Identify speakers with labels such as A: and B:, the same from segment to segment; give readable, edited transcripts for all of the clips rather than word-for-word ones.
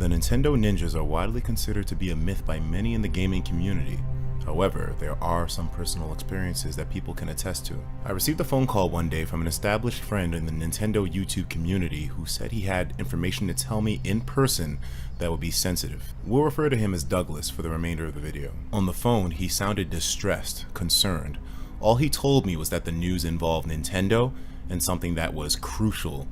A: The Nintendo Ninjas are widely considered to be a myth by many in the gaming community. However, there are some personal experiences that people can attest to. I received a phone call one day from an established friend in the Nintendo YouTube community who said he had information to tell me in person that would be sensitive. We'll refer to him as Douglas for the remainder of the video. On the phone, he sounded distressed, concerned. All he told me was that the news involved Nintendo and something that was crucial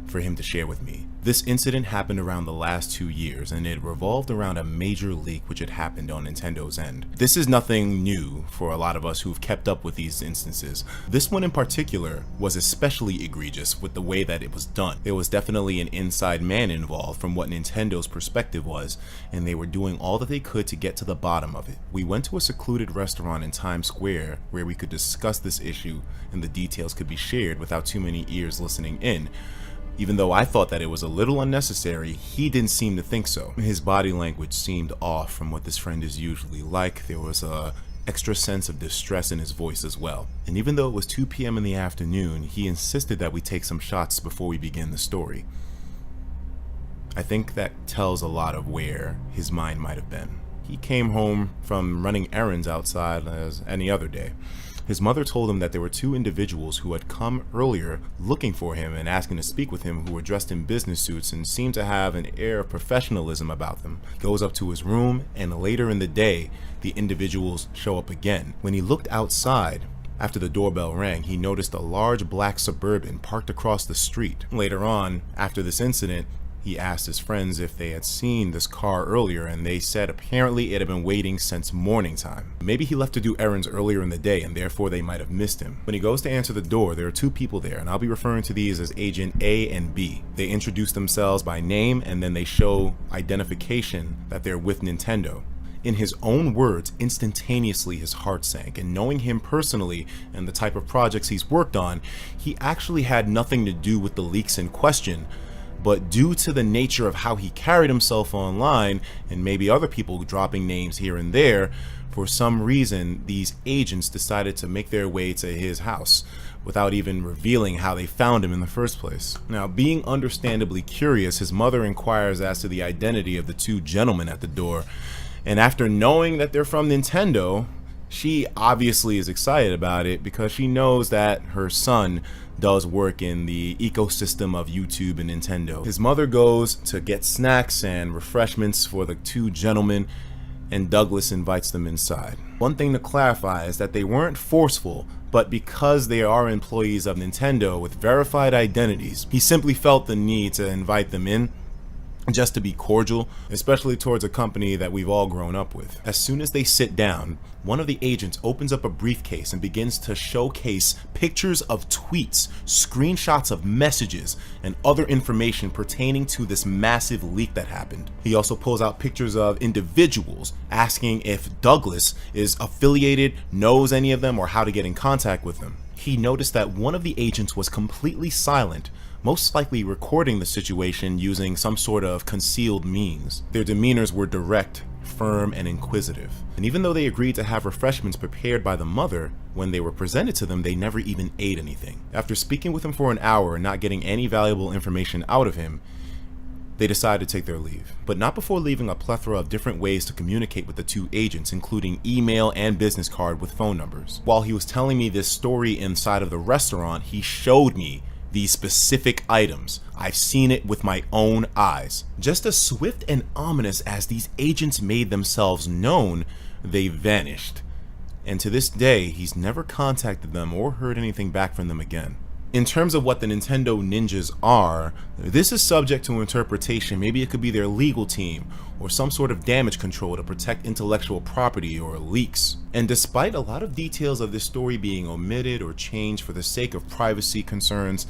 A: for him to share with me. This incident happened around the last 2 years, and it revolved around a major leak which had happened on Nintendo's end. This is nothing new for a lot of us who've kept up with these instances. This one in particular was especially egregious with the way that it was done. There was definitely an inside man involved from what Nintendo's perspective was, and they were doing all that they could to get to the bottom of it. We went to a secluded restaurant in Times Square where we could discuss this issue and the details could be shared without too many ears listening in. Even though I thought that it was a little unnecessary, he didn't seem to think so. His body language seemed off from what this friend is usually like. There was a extra sense of distress in his voice as well. And even though it was 2 p.m. in the afternoon, he insisted that we take some shots before we begin the story. I think that tells a lot of where his mind might have been. He came home from running errands outside as any other day. His mother told him that there were 2 individuals who had come earlier looking for him and asking to speak with him, who were dressed in business suits and seemed to have an air of professionalism about them. He goes up to his room, and later in the day, the individuals show up again. When he looked outside, after the doorbell rang, he noticed a large black Suburban parked across the street. Later on, after this incident, he asked his friends if they had seen this car earlier, and they said apparently it had been waiting since morning time. Maybe he left to do errands earlier in the day and therefore they might have missed him. When he goes to answer the door, there are 2 people there, and I'll be referring to these as Agent A and B. They introduce themselves by name and then they show identification that they're with Nintendo. In his own words, instantaneously his heart sank, and knowing him personally and the type of projects he's worked on, he actually had nothing to do with the leaks in question. But due to the nature of how he carried himself online, and maybe other people dropping names here and there, for some reason these agents decided to make their way to his house without even revealing how they found him in the first place. Now, being understandably curious, his mother inquires as to the identity of the 2 gentlemen at the door, and after knowing that they're from Nintendo, she obviously is excited about it because she knows that her son does work in the ecosystem of YouTube and Nintendo. His mother goes to get snacks and refreshments for the 2 gentlemen, and Douglas invites them inside. One thing to clarify is that they weren't forceful, but because they are employees of Nintendo with verified identities, he simply felt the need to invite them in just to be cordial, especially towards a company that we've all grown up with. As soon as they sit down, one of the agents opens up a briefcase and begins to showcase pictures of tweets, screenshots of messages, and other information pertaining to this massive leak that happened. He also pulls out pictures of individuals, asking if Douglas is affiliated, knows any of them, or how to get in contact with them. He noticed that one of the agents was completely silent, most likely recording the situation using some sort of concealed means. Their demeanors were direct, firm, and inquisitive. And even though they agreed to have refreshments prepared by the mother, when they were presented to them, they never even ate anything. After speaking with him for an hour and not getting any valuable information out of him, they decided to take their leave, but not before leaving a plethora of different ways to communicate with the 2 agents, including email and business card with phone numbers. While he was telling me this story inside of the restaurant, he showed me these specific items. I've seen it with my own eyes. Just as swift and ominous as these agents made themselves known, they vanished. And to this day, he's never contacted them or heard anything back from them again. In terms of what the Nintendo Ninjas are, this is subject to interpretation. Maybe it could be their legal team or some sort of damage control to protect intellectual property or leaks. And despite a lot of details of this story being omitted or changed for the sake of privacy concerns,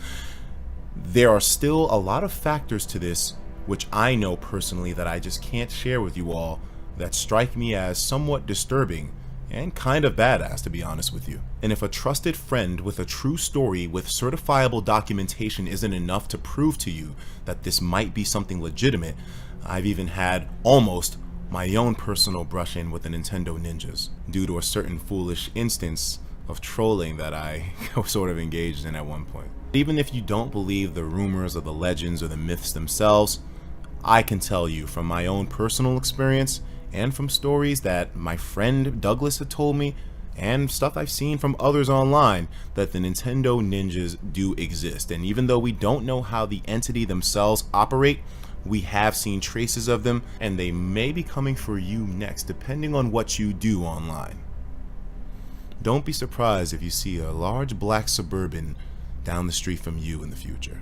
A: there are still a lot of factors to this which I know personally that I just can't share with you all that strike me as somewhat disturbing and kind of badass, to be honest with you. And if a trusted friend with a true story with certifiable documentation isn't enough to prove to you that this might be something legitimate, I've even had almost my own personal brush-in with the Nintendo Ninjas due to a certain foolish instance of trolling that I sort of engaged in at one point. Even if you don't believe the rumors or the legends or the myths themselves, I can tell you from my own personal experience and from stories that my friend Douglas had told me and stuff I've seen from others online that the Nintendo ninjas do exist. And even though we don't know how the entity themselves operate, we have seen traces of them, and they may be coming for you next depending on what you do online. Don't be surprised if you see a large black Suburban down the street from you in the future.